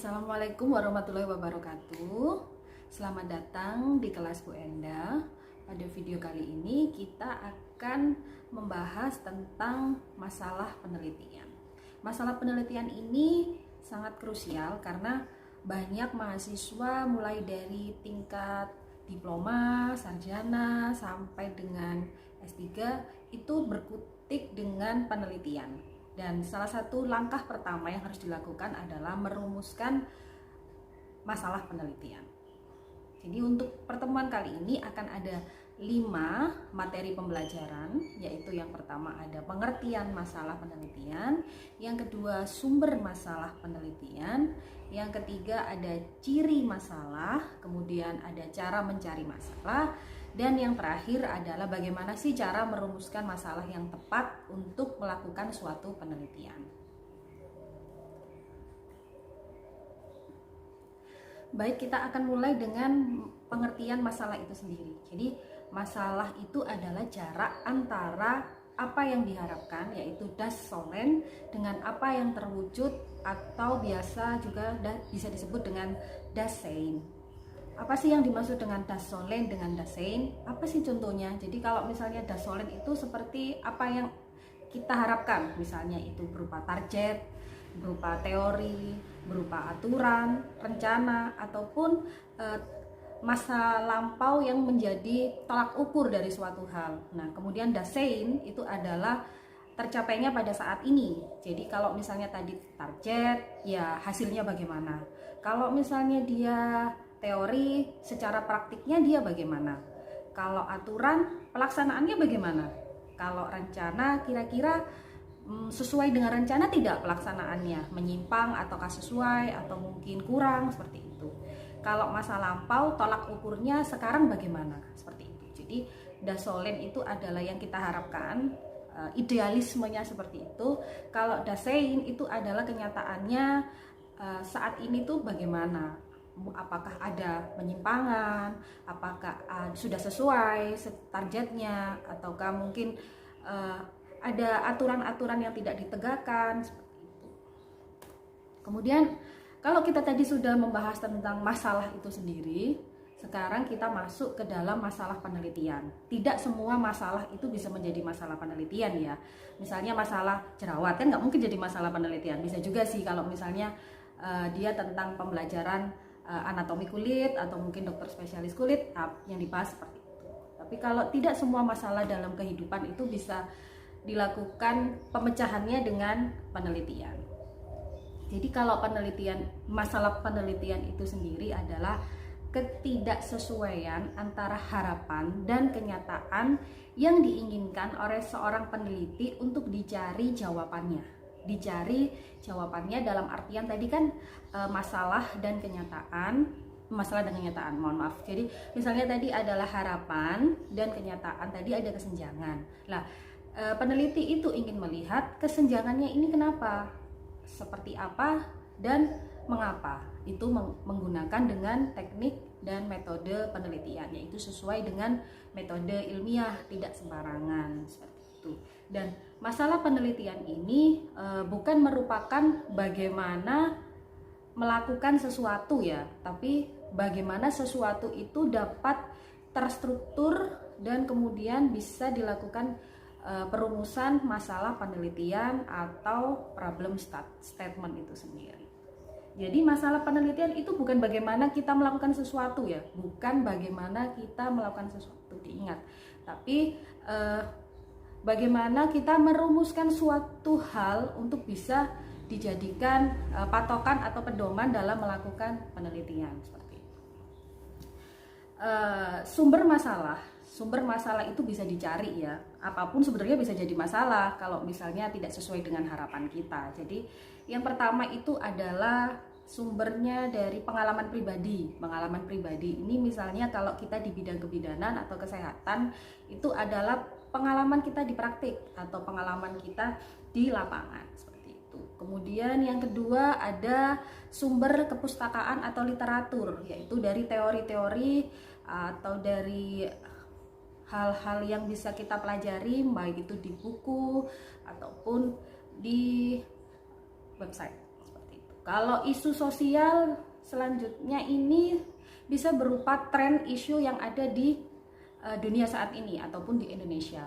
Assalamualaikum warahmatullahi wabarakatuh. Selamat datang di kelas Bu Enda. Pada video kali ini kita akan membahas tentang masalah penelitian. Masalah penelitian ini sangat krusial karena banyak mahasiswa mulai dari tingkat diploma, sarjana sampai dengan S3 itu berkutik dengan penelitian. Dan salah satu langkah pertama yang harus dilakukan adalah merumuskan masalah penelitian. Jadi untuk pertemuan kali ini akan ada 5 materi pembelajaran, yaitu yang pertama ada pengertian masalah penelitian, yang kedua sumber masalah penelitian, yang ketiga ada ciri masalah, kemudian ada cara mencari masalah, dan yang terakhir adalah bagaimana sih cara merumuskan masalah yang tepat untuk melakukan suatu penelitian. Baik, kita akan mulai dengan pengertian masalah itu sendiri. Jadi masalah itu adalah jarak antara apa yang diharapkan, yaitu das Sollen, dengan apa yang terwujud atau biasa juga bisa disebut dengan das Sein. Apa sih yang dimaksud dengan das Sollen dengan das Sein? Apa sih contohnya? Jadi kalau misalnya das Sollen itu seperti apa yang kita harapkan, misalnya itu berupa target, berupa teori, berupa aturan, rencana, ataupun masa lampau yang menjadi tolak ukur dari suatu hal. Nah, kemudian das Sein itu adalah tercapainya pada saat ini. Jadi kalau misalnya tadi target, ya hasilnya bagaimana? Kalau misalnya dia teori, secara praktiknya dia bagaimana? Kalau aturan, pelaksanaannya bagaimana? Kalau rencana, kira-kira sesuai dengan rencana tidak pelaksanaannya? Menyimpang ataukah sesuai atau mungkin kurang, seperti itu. Kalau masa lampau, tolak ukurnya sekarang bagaimana? Seperti itu. Jadi das Sollen itu adalah yang kita harapkan, idealismenya seperti itu. Kalau das Sein itu adalah kenyataannya saat ini tuh bagaimana? Apakah ada penyimpangan, apakah sudah sesuai targetnya, ataukah mungkin ada aturan-aturan yang tidak ditegakkan, seperti itu. Kemudian kalau kita tadi sudah membahas tentang masalah itu sendiri, sekarang kita masuk ke dalam masalah penelitian. Tidak semua masalah itu bisa menjadi masalah penelitian ya. Misalnya masalah jerawat kan nggak mungkin jadi masalah penelitian. Bisa juga sih kalau misalnya dia tentang pembelajaran anatomi kulit atau mungkin dokter spesialis kulit yang dibahas seperti itu. Tapi kalau tidak semua masalah dalam kehidupan itu bisa dilakukan pemecahannya dengan penelitian. Jadi kalau masalah penelitian itu sendiri adalah ketidaksesuaian antara harapan dan kenyataan yang diinginkan oleh seorang peneliti untuk dicari jawabannya. Dicari jawabannya dalam artian tadi kan masalah dan kenyataan, mohon maaf. Jadi misalnya tadi adalah harapan dan kenyataan, tadi ada kesenjangan. Nah, peneliti itu ingin melihat kesenjangannya ini kenapa, seperti apa dan mengapa. Itu menggunakan dengan teknik dan metode penelitian, yaitu sesuai dengan metode ilmiah, tidak sembarangan, seperti itu. Dan masalah penelitian ini bukan merupakan bagaimana melakukan sesuatu ya, tapi bagaimana sesuatu itu dapat terstruktur dan kemudian bisa dilakukan perumusan masalah penelitian atau problem statement itu sendiri. Jadi masalah penelitian itu bukan bagaimana kita melakukan sesuatu ya, bukan bagaimana kita melakukan sesuatu, diingat, tapi bagaimana kita merumuskan suatu hal untuk bisa dijadikan patokan atau pedoman dalam melakukan penelitian, seperti itu. Sumber masalah itu bisa dicari ya, apapun sebenarnya bisa jadi masalah kalau misalnya tidak sesuai dengan harapan kita. Jadi yang pertama itu adalah sumbernya dari pengalaman pribadi. Pengalaman pribadi ini misalnya kalau kita di bidang kebidanan atau kesehatan, itu adalah pengalaman kita di praktik atau pengalaman kita di lapangan, seperti itu. Kemudian yang kedua ada sumber kepustakaan atau literatur, yaitu dari teori-teori atau dari hal-hal yang bisa kita pelajari, baik itu di buku ataupun di website, seperti itu. Kalau isu sosial selanjutnya ini bisa berupa tren isu yang ada di dunia saat ini ataupun di Indonesia.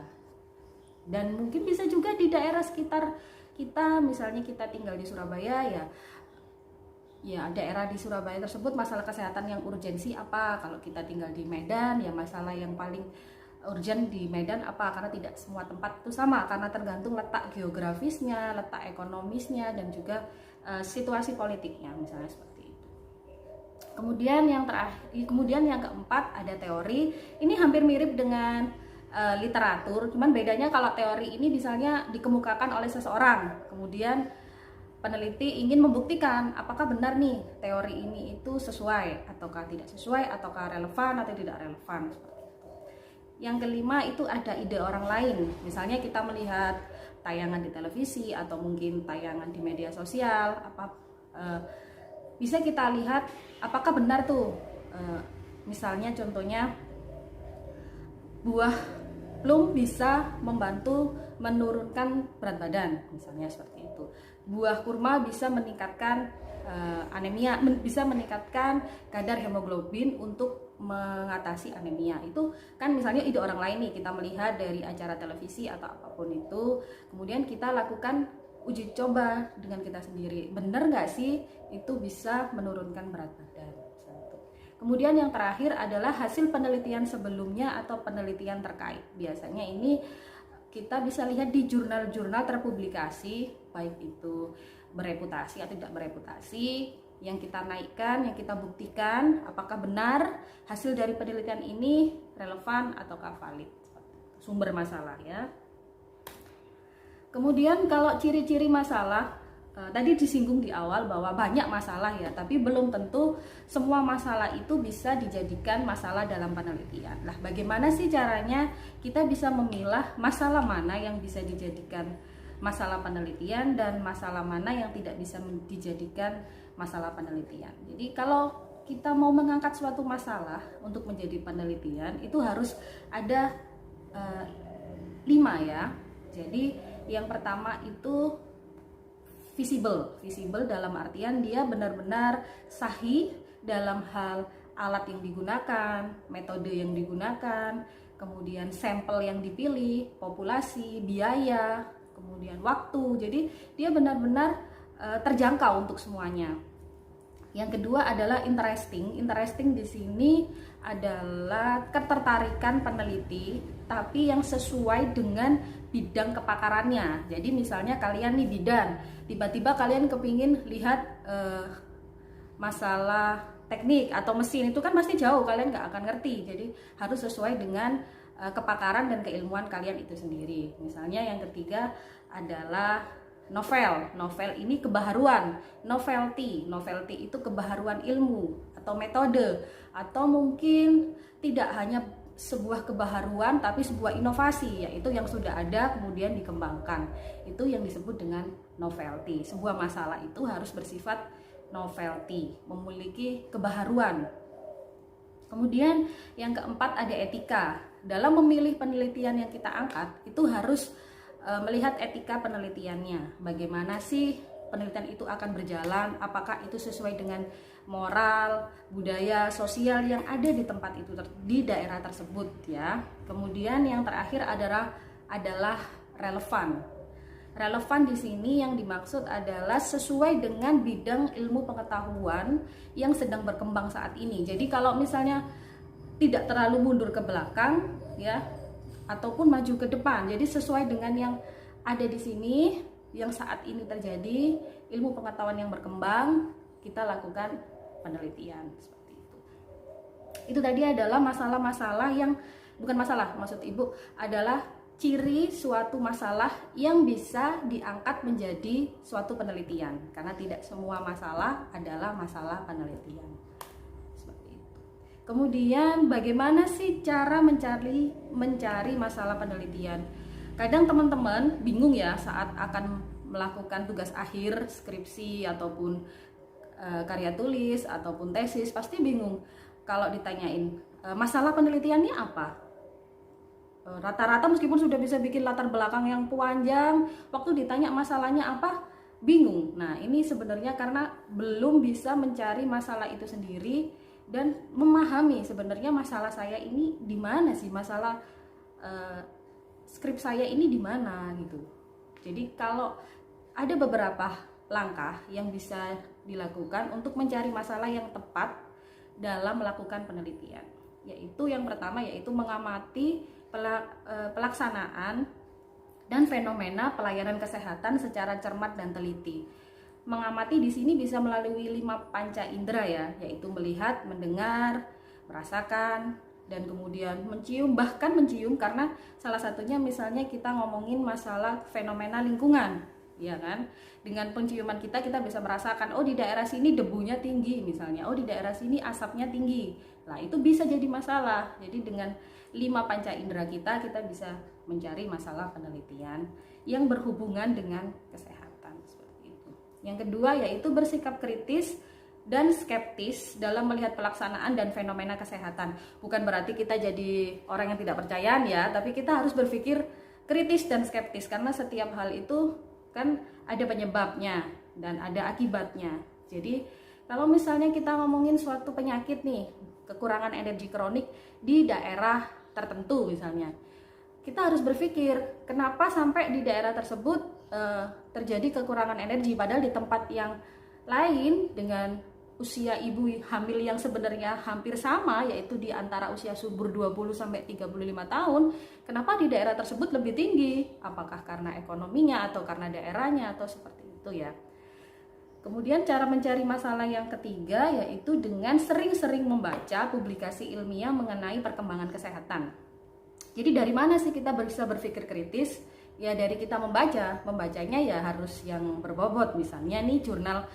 Dan mungkin bisa juga di daerah sekitar kita, misalnya kita tinggal di Surabaya ya daerah di Surabaya tersebut masalah kesehatan yang urgensi apa. Kalau kita tinggal di Medan ya masalah yang paling urgent di Medan apa, karena tidak semua tempat itu sama, karena tergantung letak geografisnya, letak ekonomisnya, dan juga situasi politiknya, misalnya seperti itu. Kemudian yang keempat ada teori. Ini hampir mirip dengan literatur, cuman bedanya kalau teori ini misalnya dikemukakan oleh seseorang, kemudian peneliti ingin membuktikan apakah benar nih teori ini itu sesuai ataukah tidak sesuai, ataukah relevan atau tidak relevan, seperti itu. Yang kelima itu ada ide orang lain, misalnya kita melihat tayangan di televisi atau mungkin tayangan di media sosial, bisa kita lihat apakah benar tuh, misalnya contohnya buah plum bisa membantu menurunkan berat badan, misalnya seperti itu. Buah kurma bisa meningkatkan anemia, bisa meningkatkan kadar hemoglobin untuk mengatasi anemia. Itu kan misalnya ide orang lain nih, kita melihat dari acara televisi atau apapun itu, kemudian kita lakukan uji coba dengan kita sendiri, benar nggak sih itu bisa menurunkan berat badan. Kemudian yang terakhir adalah hasil penelitian sebelumnya atau penelitian terkait. Biasanya ini kita bisa lihat di jurnal-jurnal terpublikasi, baik itu bereputasi atau tidak bereputasi, yang kita naikkan, yang kita buktikan apakah benar hasil dari penelitian ini relevan ataukah valid, sumber masalah ya. Kemudian kalau ciri-ciri masalah, tadi disinggung di awal bahwa banyak masalah ya, tapi belum tentu semua masalah itu bisa dijadikan masalah dalam penelitian. Nah, bagaimana sih caranya kita bisa memilah masalah mana yang bisa dijadikan masalah penelitian dan masalah mana yang tidak bisa dijadikan masalah penelitian. Jadi kalau kita mau mengangkat suatu masalah untuk menjadi penelitian, itu harus ada 5 ya. Jadi yang pertama itu visible dalam artian dia benar-benar sahih dalam hal alat yang digunakan, metode yang digunakan, kemudian sampel yang dipilih, populasi, biaya, kemudian waktu. Jadi dia benar-benar terjangkau untuk semuanya. Yang kedua adalah interesting. Interesting di sini adalah ketertarikan peneliti, tapi yang sesuai dengan bidang kepakarannya. Jadi misalnya kalian nih bidan, tiba-tiba kalian kepingin lihat masalah teknik atau mesin, itu kan pasti jauh, kalian nggak akan ngerti. Jadi harus sesuai dengan kepakaran dan keilmuan kalian itu sendiri. Misalnya yang ketiga adalah novel ini kebaharuan, novelty itu kebaharuan ilmu atau metode, atau mungkin tidak hanya sebuah kebaharuan tapi sebuah inovasi, yaitu yang sudah ada kemudian dikembangkan. Itu yang disebut dengan novelty. Sebuah masalah itu harus bersifat novelty, memiliki kebaharuan. Kemudian yang keempat ada etika. Dalam memilih penelitian yang kita angkat, itu harus melihat etika penelitiannya. Bagaimana sih penelitian itu akan berjalan, apakah itu sesuai dengan moral, budaya, sosial yang ada di tempat itu, di daerah tersebut ya. Kemudian yang terakhir adalah relevan. Relevan di sini yang dimaksud adalah sesuai dengan bidang ilmu pengetahuan yang sedang berkembang saat ini. Jadi kalau misalnya tidak terlalu mundur ke belakang ya, ataupun maju ke depan. Jadi sesuai dengan yang ada di sini, yang saat ini terjadi, ilmu pengetahuan yang berkembang, kita lakukan penelitian seperti itu. Itu tadi adalah masalah-masalah yang bukan masalah, maksud Ibu adalah ciri suatu masalah yang bisa diangkat menjadi suatu penelitian, karena tidak semua masalah adalah masalah penelitian. Kemudian bagaimana sih cara mencari masalah penelitian? Kadang teman-teman bingung ya saat akan melakukan tugas akhir, skripsi ataupun karya tulis ataupun tesis, pasti bingung kalau ditanyain masalah penelitiannya apa. Rata-rata meskipun sudah bisa bikin latar belakang yang panjang, waktu ditanya masalahnya apa, bingung. Nah, ini sebenarnya karena belum bisa mencari masalah itu sendiri dan memahami sebenarnya masalah saya ini di mana sih, masalah skrip saya ini di mana gitu. Jadi kalau ada beberapa langkah yang bisa dilakukan untuk mencari masalah yang tepat dalam melakukan penelitian, yaitu yang pertama yaitu mengamati pelaksanaan dan fenomena pelayanan kesehatan secara cermat dan teliti. Mengamati di sini bisa melalui 5 panca indera ya, yaitu melihat, mendengar, merasakan, dan kemudian mencium, bahkan mencium, karena salah satunya misalnya kita ngomongin masalah fenomena lingkungan, ya kan? Dengan penciuman kita bisa merasakan, oh di daerah sini debunya tinggi misalnya, oh di daerah sini asapnya tinggi. Nah, itu bisa jadi masalah. Jadi dengan 5 panca indera kita bisa mencari masalah penelitian yang berhubungan dengan kesehatan seperti itu. Yang kedua yaitu bersikap kritis dan skeptis dalam melihat pelaksanaan dan fenomena kesehatan. Bukan berarti kita jadi orang yang tidak percaya ya, tapi kita harus berpikir kritis dan skeptis karena setiap hal itu kan ada penyebabnya dan ada akibatnya. Jadi kalau misalnya kita ngomongin suatu penyakit nih, kekurangan energi kronik di daerah tertentu misalnya, kita harus berpikir kenapa sampai di daerah tersebut terjadi kekurangan energi, padahal di tempat yang lain dengan usia ibu hamil yang sebenarnya hampir sama, yaitu di antara usia subur 20 sampai 35 tahun, kenapa di daerah tersebut lebih tinggi? Apakah karena ekonominya atau karena daerahnya atau seperti itu ya. Kemudian cara mencari masalah yang ketiga yaitu dengan sering-sering membaca publikasi ilmiah mengenai perkembangan kesehatan. Jadi dari mana sih kita bisa berpikir kritis? Ya dari kita membacanya ya harus yang berbobot, misalnya nih jurnal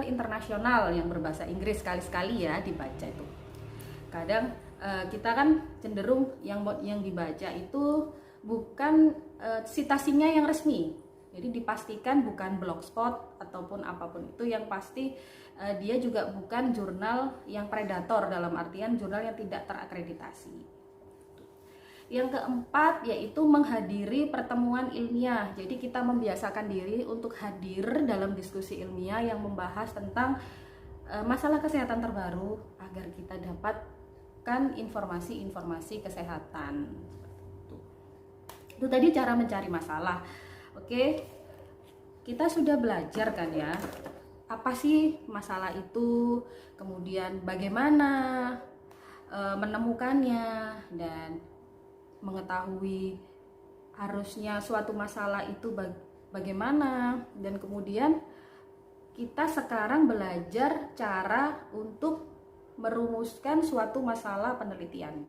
internasional yang berbahasa Inggris sekali-sekali ya dibaca itu. Kadang kita kan cenderung yang dibaca itu bukan citasinya yang resmi. Jadi dipastikan bukan blogspot ataupun apapun itu, yang pasti dia juga bukan jurnal yang predator dalam artian jurnal yang tidak terakreditasi. Yang keempat yaitu menghadiri pertemuan ilmiah. Jadi kita membiasakan diri untuk hadir dalam diskusi ilmiah yang membahas tentang masalah kesehatan terbaru agar kita dapatkan informasi-informasi kesehatan. Itu tadi cara mencari masalah. Oke, kita sudah belajar kan ya, apa sih masalah itu, kemudian bagaimana menemukannya, dan mengetahui harusnya suatu masalah itu bagaimana. Dan kemudian kita sekarang belajar cara untuk merumuskan suatu masalah penelitian.